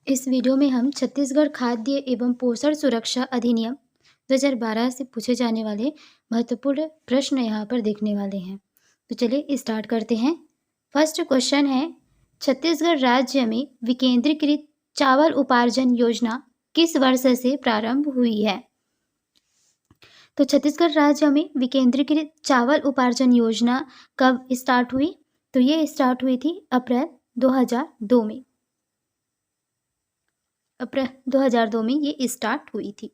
इस वीडियो में हम छत्तीसगढ़ खाद्य एवं पोषण सुरक्षा अधिनियम 2012 से पूछे जाने वाले महत्वपूर्ण प्रश्न यहाँ पर देखने वाले हैं। तो चलिए स्टार्ट करते हैं। फर्स्ट क्वेश्चन है, छत्तीसगढ़ राज्य में विकेंद्रीकृत चावल उपार्जन योजना किस वर्ष से प्रारंभ हुई है? तो छत्तीसगढ़ राज्य में विकेंद्रीकृत चावल उपार्जन योजना कब स्टार्ट हुई? तो ये स्टार्ट हुई थी अप्रैल 2002 में। अप्रैल 2002 में ये स्टार्ट हुई थी।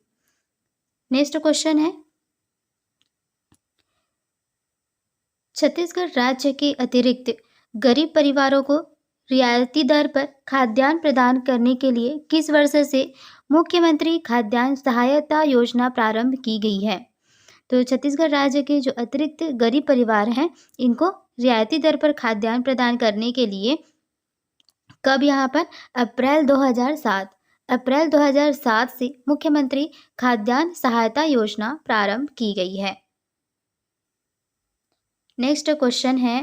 नेक्स्ट क्वेश्चन है, छत्तीसगढ़ राज्य के अतिरिक्त गरीब परिवारों को रियायती दर पर खाद्यान्न प्रदान करने के लिए किस वर्ष से मुख्यमंत्री खाद्यान्न सहायता योजना प्रारंभ की गई है? तो छत्तीसगढ़ राज्य के जो अतिरिक्त गरीब परिवार हैं, इनको रियायती दर पर खाद्यान्न प्रदान करने के लिए कब यहाँ पर अप्रैल 2007 से मुख्यमंत्री खाद्यान्न सहायता योजना प्रारंभ की गई है। नेक्स्ट क्वेश्चन है,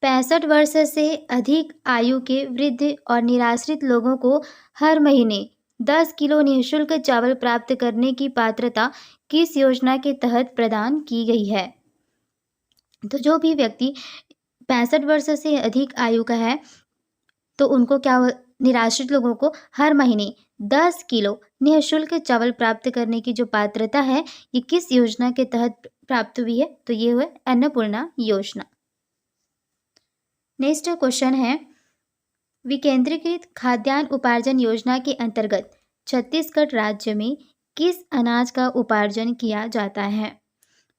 65 वर्ष से अधिक आयु के वृद्ध और निराश्रित लोगों को हर महीने 10 किलो निःशुल्क चावल प्राप्त करने की पात्रता किस योजना के तहत प्रदान की गई है? तो जो भी व्यक्ति 65 वर्ष से अधिक आयु का है, तो उनको निराश्रित लोगों को हर महीने 10 किलो निःशुल्क चावल प्राप्त करने की जो पात्रता है, ये किस योजना के तहत प्राप्त हुई है? तो ये हुआ अन्नपूर्णा योजना। नेक्स्ट क्वेश्चन है, विकेंद्रीकृत खाद्यान्न उपार्जन योजना के अंतर्गत छत्तीसगढ़ राज्य में किस अनाज का उपार्जन किया जाता है?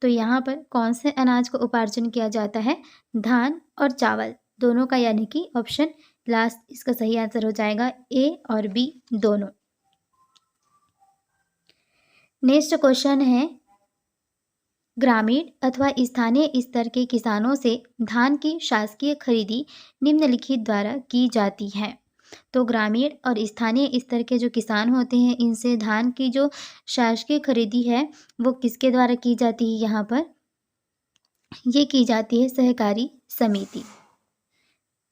तो यहाँ पर कौन से अनाज का उपार्जन किया जाता है? धान और चावल दोनों का, यानी कि ऑप्शन लास्ट इसका सही आंसर हो जाएगा, ए और बी दोनों। नेक्स्ट क्वेश्चन है, ग्रामीण अथवा स्थानीय स्तर के किसानों से धान की शासकीय खरीदी निम्नलिखित द्वारा की जाती है। तो ग्रामीण और स्थानीय स्तर के जो किसान होते हैं, इनसे धान की जो शासकीय खरीदी है वो किसके द्वारा की जाती है? यहाँ पर ये की जाती है सहकारी समिति।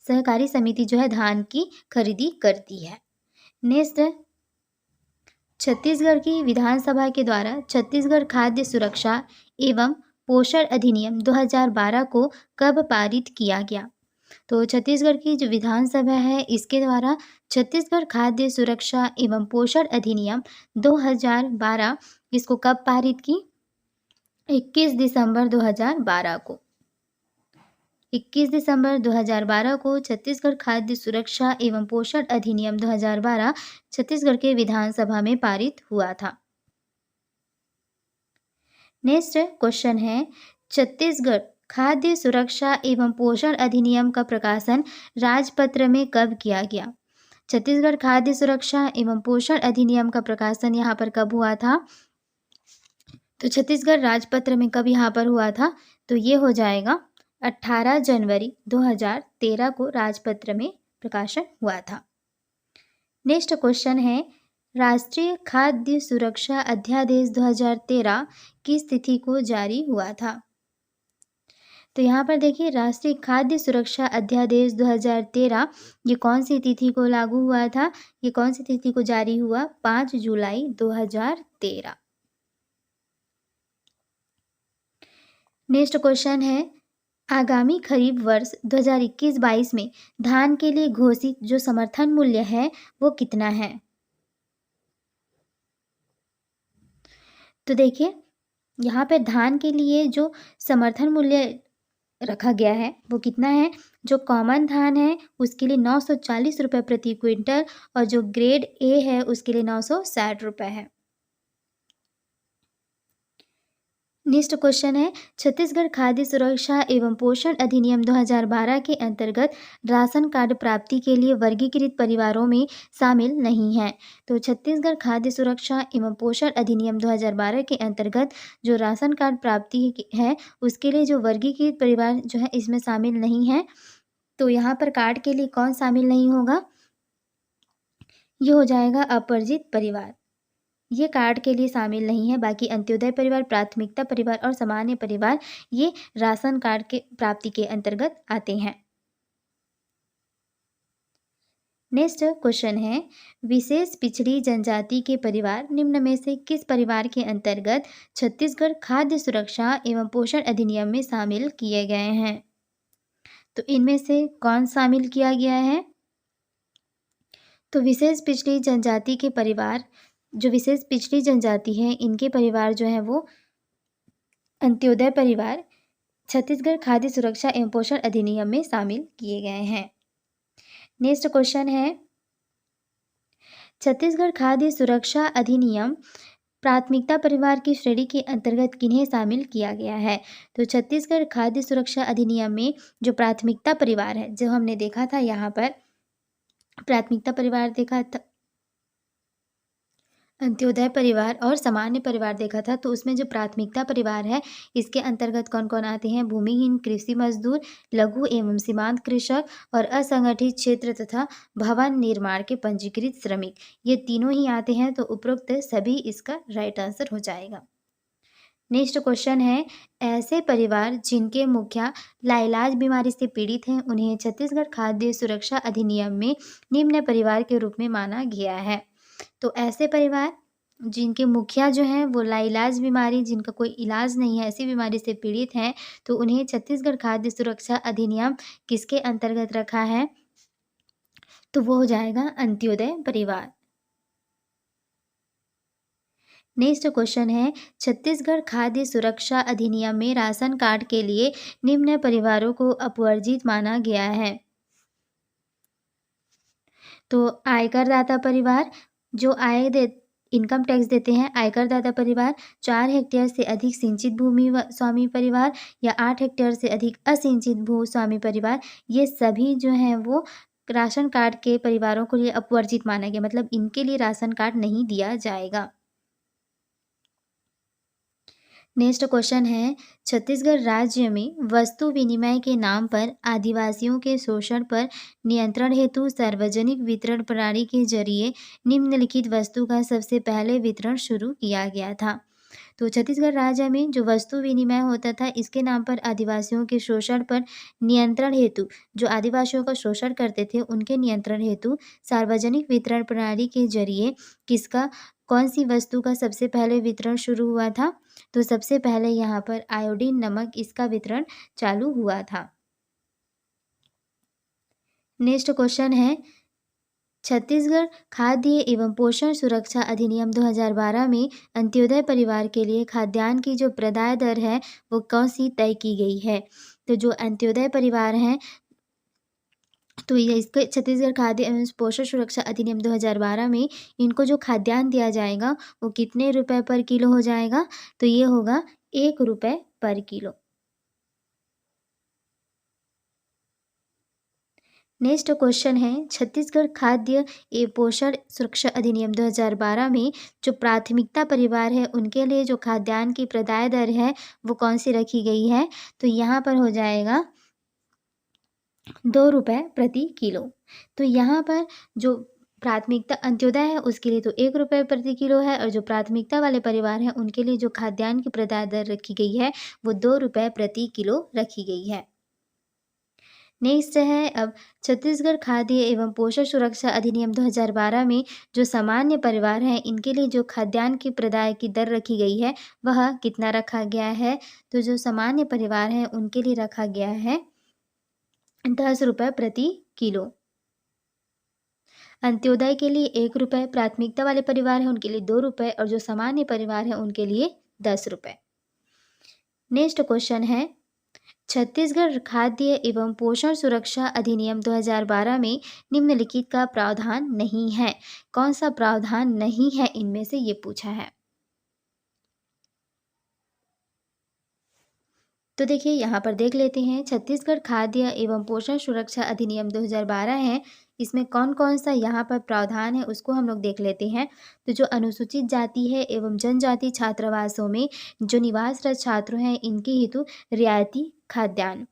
सहकारी समिति जो है धान की खरीदी करती है। नेक्स्ट, छत्तीसगढ़ की विधानसभा के द्वारा छत्तीसगढ़ खाद्य सुरक्षा एवं पोषण अधिनियम 2012 को कब पारित किया गया? तो छत्तीसगढ़ की जो विधानसभा है, इसके द्वारा छत्तीसगढ़ खाद्य सुरक्षा एवं पोषण अधिनियम 2012 इसको कब पारित की? 21 दिसंबर 2012 को। 21 दिसंबर 2012 को छत्तीसगढ़ खाद्य सुरक्षा एवं पोषण अधिनियम 2012 छत्तीसगढ़ के विधानसभा में पारित हुआ था। नेक्स्ट क्वेश्चन है, छत्तीसगढ़ खाद्य सुरक्षा एवं पोषण अधिनियम का प्रकाशन राजपत्र में कब किया गया? छत्तीसगढ़ खाद्य सुरक्षा एवं पोषण अधिनियम का प्रकाशन यहाँ पर कब हुआ था? तो छत्तीसगढ़ राजपत्र में कब यहाँ पर हुआ था? तो ये हो जाएगा 18 जनवरी 2013 को राजपत्र में प्रकाशन हुआ था। नेक्स्ट क्वेश्चन है, राष्ट्रीय खाद्य सुरक्षा अध्यादेश 2013 किस तिथि को जारी हुआ था? तो यहाँ पर देखिए, राष्ट्रीय खाद्य सुरक्षा अध्यादेश 2013 ये कौन सी तिथि को लागू हुआ था? ये कौन सी तिथि को जारी हुआ? 5 जुलाई 2013। नेक्स्ट क्वेश्चन है, आगामी खरीफ वर्ष 2021-22 में धान के लिए घोषित जो समर्थन मूल्य है वो कितना है? तो देखिए, यहाँ पे धान के लिए जो समर्थन मूल्य रखा गया है वो कितना है? जो कॉमन धान है उसके लिए 940 रुपये प्रति क्विंटल और जो ग्रेड ए है उसके लिए 960 रुपये है। नेक्स्ट क्वेश्चन है, छत्तीसगढ़ खाद्य सुरक्षा एवं पोषण अधिनियम 2012 के अंतर्गत राशन कार्ड प्राप्ति के लिए वर्गीकृत परिवारों में शामिल नहीं है। तो छत्तीसगढ़ खाद्य सुरक्षा एवं पोषण अधिनियम 2012 के अंतर्गत जो राशन कार्ड प्राप्ति है उसके लिए जो वर्गीकृत परिवार जो है इसमें शामिल नहीं है। तो यहाँ पर कार्ड के लिए कौन शामिल नहीं होगा? ये हो जाएगा अपरिचित परिवार, ये कार्ड के लिए शामिल नहीं है। बाकी अंत्योदय परिवार, प्राथमिकता परिवार और सामान्य परिवार ये राशन कार्ड के प्राप्ति के अंतर्गत आते हैं। नेक्स्ट क्वेश्चन है, विशेष पिछड़ी जनजाति के परिवार निम्न में से किस परिवार के अंतर्गत छत्तीसगढ़ खाद्य सुरक्षा एवं पोषण अधिनियम में शामिल किए गए हैं? तो इनमें से कौन शामिल किया गया है? तो विशेष पिछड़ी जनजाति के परिवार, जो विशेष पिछड़ी जनजाति है, इनके परिवार जो है वो अंत्योदय परिवार छत्तीसगढ़ खाद्य सुरक्षा एवं पोषण अधिनियम में शामिल किए गए हैं। नेक्स्ट क्वेश्चन है, छत्तीसगढ़ खाद्य सुरक्षा अधिनियम प्राथमिकता परिवार की श्रेणी के अंतर्गत किन्हें शामिल किया गया है? तो छत्तीसगढ़ खाद्य सुरक्षा अधिनियम में जो प्राथमिकता परिवार है, जो हमने देखा था यहाँ पर प्राथमिकता परिवार देखा था, अंत्योदय परिवार और सामान्य परिवार देखा था, तो उसमें जो प्राथमिकता परिवार है इसके अंतर्गत कौन कौन आते हैं? भूमिहीन कृषि मजदूर, लघु एवं सीमांत कृषक और असंगठित क्षेत्र तथा भवन निर्माण के पंजीकृत श्रमिक, ये तीनों ही आते हैं। तो उपरोक्त सभी इसका राइट आंसर हो जाएगा। नेक्स्ट क्वेश्चन है, ऐसे परिवार जिनके मुखिया लाइलाज बीमारी से पीड़ित हैं, उन्हें छत्तीसगढ़ खाद्य सुरक्षा अधिनियम में निम्न परिवार के रूप में माना गया है। तो ऐसे परिवार जिनके मुखिया जो हैं वो लाइलाज बीमारी, जिनका कोई इलाज नहीं है, ऐसी बीमारी से पीड़ित हैं, तो उन्हें छत्तीसगढ़ खाद्य सुरक्षा अधिनियम किसके अंतर्गत रखा है? तो वो हो जाएगा अंत्योदय परिवार। नेक्स्ट क्वेश्चन है, छत्तीसगढ़ खाद्य सुरक्षा अधिनियम में राशन कार्ड के लिए निम्न परिवारों को अपवर्जित माना गया है। तो आयकरदाता परिवार, जो इनकम टैक्स देते हैं, आयकरदाता परिवार, 4 हेक्टेयर से अधिक सिंचित भूमि स्वामी परिवार या 8 हेक्टेयर से अधिक असिंचित भू स्वामी परिवार, ये सभी जो हैं वो राशन कार्ड के परिवारों के लिए अपवर्जित माना गया, मतलब इनके लिए राशन कार्ड नहीं दिया जाएगा। नेक्स्ट क्वेश्चन है, छत्तीसगढ़ राज्य में वस्तु विनिमय के नाम पर आदिवासियों के शोषण पर नियंत्रण हेतु सार्वजनिक वितरण प्रणाली के जरिए निम्नलिखित वस्तु का सबसे पहले वितरण शुरू किया गया था। तो छत्तीसगढ़ राज्य में जो वस्तु विनिमय होता था, इसके नाम पर आदिवासियों के शोषण पर नियंत्रण हेतु, जो आदिवासियों का शोषण करते थे उनके नियंत्रण हेतु सार्वजनिक वितरण प्रणाली के जरिए कौन सी वस्तु का सबसे पहले वितरण शुरू हुआ था? तो सबसे पहले यहाँ पर आयोडीन नमक, इसका वितरण चालू हुआ था। नेक्स्ट क्वेश्चन है, छत्तीसगढ़ खाद्य एवं पोषण सुरक्षा अधिनियम 2012 में अंत्योदय परिवार के लिए खाद्यान्न की जो प्रदाय दर है वो कौन सी तय की गई है? तो जो अंत्योदय परिवार हैं, तो ये इसके छत्तीसगढ़ खाद्य एवं पोषण सुरक्षा अधिनियम 2012 में इनको जो खाद्यान्न दिया जाएगा वो कितने रुपए पर किलो हो जाएगा? तो ये होगा 1 रुपये पर किलो। नेक्स्ट क्वेश्चन है, छत्तीसगढ़ खाद्य एवं पोषण सुरक्षा अधिनियम 2012 में जो प्राथमिकता परिवार है उनके लिए जो खाद्यान्न की प्रदाय दर है वो कौन सी रखी गई है? तो यहाँ पर हो जाएगा 2 रुपये प्रति किलो। तो यहाँ पर जो प्राथमिकता अंत्योदय है उसके लिए तो 1 रुपये प्रति किलो है, और जो प्राथमिकता वाले परिवार हैं उनके लिए जो खाद्यान्न की प्रदाय दर रखी गई है वो 2 रुपये प्रति किलो रखी गई है। नेक्स्ट है, अब छत्तीसगढ़ खाद्य एवं पोषण सुरक्षा अधिनियम 2012 में जो सामान्य परिवार हैं इनके लिए जो खाद्यान्न की प्रदाय की दर रखी गई है वह कितना रखा गया है? तो जो सामान्य परिवार हैं उनके लिए रखा गया है 10 रुपये प्रति किलो। अंत्योदय के लिए 1 रुपये, प्राथमिकता वाले परिवार हैं उनके लिए 2 रुपये, और जो सामान्य परिवार हैं उनके लिए 10 रुपये। नेक्स्ट क्वेश्चन है, छत्तीसगढ़ खाद्य एवं पोषण सुरक्षा अधिनियम 2012 में निम्नलिखित का प्रावधान नहीं है। कौन सा प्रावधान नहीं है इनमें से, ये पूछा है। तो देखिए यहाँ पर देख लेते हैं, छत्तीसगढ़ खाद्य एवं पोषण सुरक्षा अधिनियम 2012 है, इसमें कौन कौन सा यहाँ पर प्रावधान है उसको हम लोग देख लेते हैं। तो जो अनुसूचित जाति है एवं जनजाति छात्रावासों में जो निवासरत छात्र हैं इनके हेतु रियायती खाद्यान्न।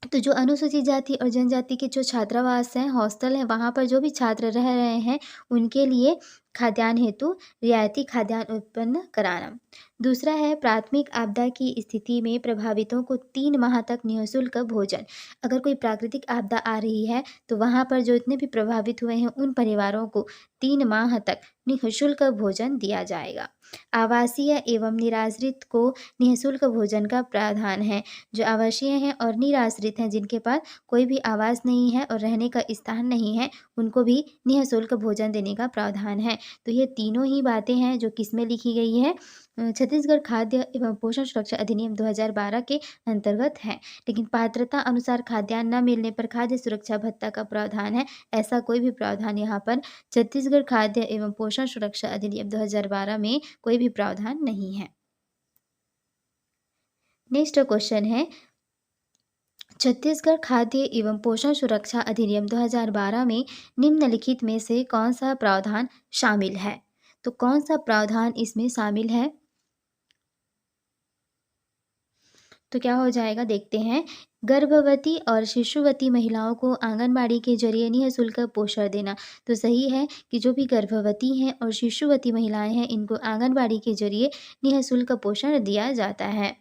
तो जो अनुसूचित जाति और जनजाति के जो छात्रावास हैं, हॉस्टल हैं, वहाँ पर जो भी छात्र रह रहे हैं उनके लिए खाद्यान्न हेतु रियायती खाद्यान्न उत्पन्न कराना। दूसरा है प्राथमिक आपदा की स्थिति में प्रभावितों को 3 माह तक निःशुल्क भोजन। अगर कोई प्राकृतिक आपदा आ रही है तो वहाँ पर जो इतने भी प्रभावित हुए हैं उन परिवारों को 3 माह तक निःशुल्क भोजन दिया जाएगा। आवासीय एवं निराश्रित को निःशुल्क भोजन का प्रावधान है। जो आवासीय हैं और निराश्रित हैं, जिनके पास कोई भी आवास नहीं है और रहने का स्थान नहीं है, उनको भी निःशुल्क भोजन देने का प्रावधान है। तो ये तीनों ही बातें हैं जो किसमें लिखी गई है, छत्तीसगढ़ खाद्य एवं पोषण सुरक्षा अधिनियम 2012 के अंतर्गत है। लेकिन पात्रता अनुसार खाद्यान्न न मिलने पर खाद्य सुरक्षा भत्ता का प्रावधान है। ऐसा कोई भी प्रावधान यहाँ पर छत्तीसगढ़ खाद्य एवं पोषण सुरक्षा अधिनियम 2012 में कोई भी प्रावधान नहीं है। नेक्स्ट क्वेश्चन है, छत्तीसगढ़ खाद्य एवं पोषण सुरक्षा अधिनियम 2012 में निम्नलिखित में से कौन सा प्रावधान शामिल है? तो कौन सा प्रावधान इसमें शामिल है? तो क्या हो जाएगा, देखते हैं। गर्भवती और शिशुवती महिलाओं को आंगनबाड़ी के जरिए निःशुल्क पोषण देना। तो सही है कि जो भी गर्भवती हैं और शिशुवती महिलाएं हैं, इनको आंगनबाड़ी के जरिए निःशुल्क पोषण दिया जाता है।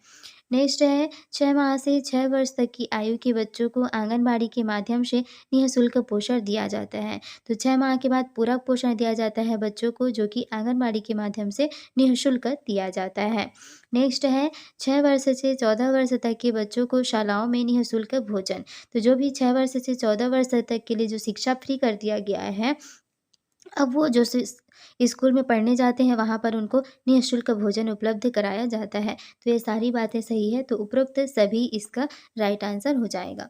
नेक्स्ट है 6 माह से 6 वर्ष तक की आयु के बच्चों को आंगनबाड़ी के माध्यम से निःशुल्क पोषण दिया जाता है। तो 6 माह के बाद पूरक पोषण दिया जाता है बच्चों को, जो कि आंगनबाड़ी के माध्यम से निःशुल्क दिया जाता है। नेक्स्ट है 6 वर्ष से 14 वर्ष तक के बच्चों को शालाओं में निःशुल्क भोजन। तो जो भी 6 वर्ष से 14 वर्ष तक के लिए जो शिक्षा फ्री कर दिया गया है, अब वो जो स्कूल में पढ़ने जाते हैं वहाँ पर उनको निःशुल्क भोजन उपलब्ध कराया जाता है। तो ये सारी बातें सही है, तो उपरोक्त सभी इसका राइट आंसर हो जाएगा।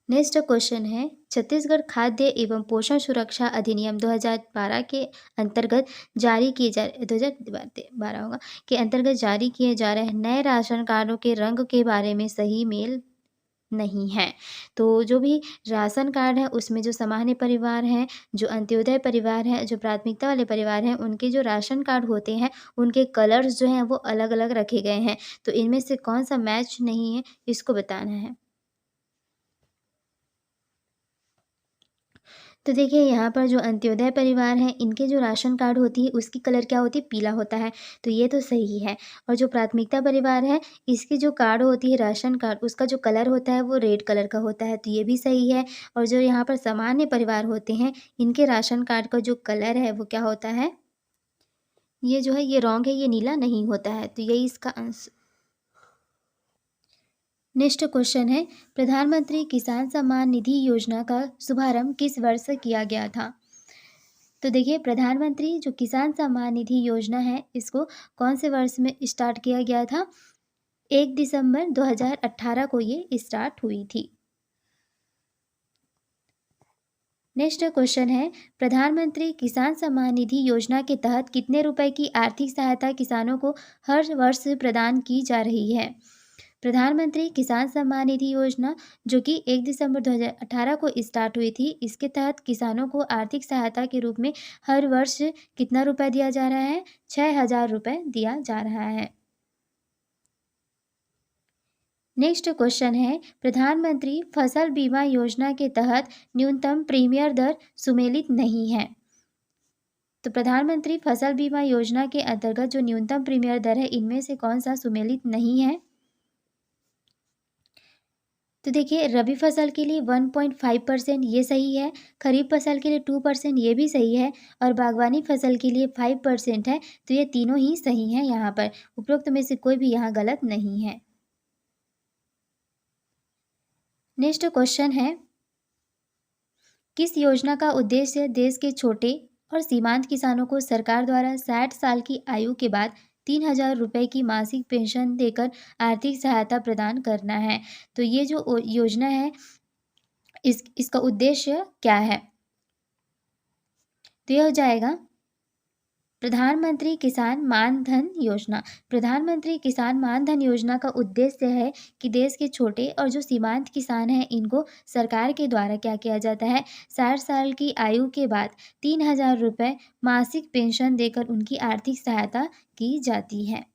नेक्स्ट क्वेश्चन है, छत्तीसगढ़ खाद्य एवं पोषण सुरक्षा अधिनियम 2012 के अंतर्गत जारी किए जा 2012 होगा के अंतर्गत जारी किए जा रहे नए राशन कार्डों के रंग के बारे में सही मेल नहीं है। तो जो भी राशन कार्ड है उसमें जो सामान्य परिवार हैं, जो अंत्योदय परिवार हैं, जो प्राथमिकता वाले परिवार हैं, उनके जो राशन कार्ड होते हैं उनके कलर्स जो हैं वो अलग-अलग रखे गए हैं। तो इनमें से कौन सा मैच नहीं है, इसको बताना है। तो देखिए यहाँ पर जो अंत्योदय परिवार हैं, इनके जो राशन कार्ड होती है उसकी कलर क्या होती है, पीला होता है। तो ये तो सही है। और जो प्राथमिकता परिवार है, इसकी जो कार्ड होती है राशन कार्ड, उसका जो कलर होता है वो रेड कलर का होता है, तो ये भी सही है। और जो यहाँ पर सामान्य परिवार होते हैं, इनके राशन कार्ड का जो कलर है वो क्या होता है, ये जो है ये रॉन्ग है, ये नीला नहीं होता है। तो यही इसका आंसर। नेक्स्ट क्वेश्चन है, प्रधानमंत्री किसान सम्मान निधि योजना का शुभारंभ किस वर्ष किया गया था? तो देखिए प्रधानमंत्री जो किसान सम्मान निधि योजना है, इसको कौन से वर्ष में स्टार्ट किया गया था? 1 दिसंबर 2018 को ये स्टार्ट हुई थी। नेक्स्ट क्वेश्चन है, प्रधानमंत्री किसान सम्मान निधि योजना के तहत कितने रुपए की आर्थिक सहायता किसानों को हर वर्ष प्रदान की जा रही है? प्रधानमंत्री किसान सम्मान निधि योजना जो कि 1 दिसंबर 2018 को स्टार्ट हुई थी, इसके तहत किसानों को आर्थिक सहायता के रूप में हर वर्ष कितना रुपए दिया जा रहा है? 6,000 रुपये दिया जा रहा है। नेक्स्ट क्वेश्चन है, प्रधानमंत्री फसल बीमा योजना के तहत न्यूनतम प्रीमियर दर सुमेलित नहीं है। तो प्रधानमंत्री फसल बीमा योजना के अंतर्गत जो न्यूनतम प्रीमियर दर है, इनमें से कौन सा सुमेलित नहीं है? तो देखिए रबी फसल के लिए 1.5% ये सही है, खरीफ फसल के लिए 2% ये भी सही है, और बागवानी फसल के लिए 5% है। तो ये तीनों ही सही हैं यहाँ पर, उपरोक्त में से कोई भी यहाँ गलत नहीं है। नेक्स्ट क्वेश्चन है, किस योजना का उद्देश्य देश के छोटे और सीमांत किसानों को सरकार द्वारा 60 साल की आयु के बाद 3,000 रुपये की मासिक पेंशन देकर आर्थिक सहायता प्रदान करना है? तो ये जो योजना है, इसका उद्देश्य क्या है? तो ये हो जाएगा प्रधानमंत्री किसान मान धन योजना। प्रधानमंत्री किसान मान धन योजना का उद्देश्य है कि देश के छोटे और जो सीमांत किसान हैं, इनको सरकार के द्वारा क्या किया जाता है, 60 साल की आयु के बाद 3,000 रुपये मासिक पेंशन देकर उनकी आर्थिक सहायता की जाती है।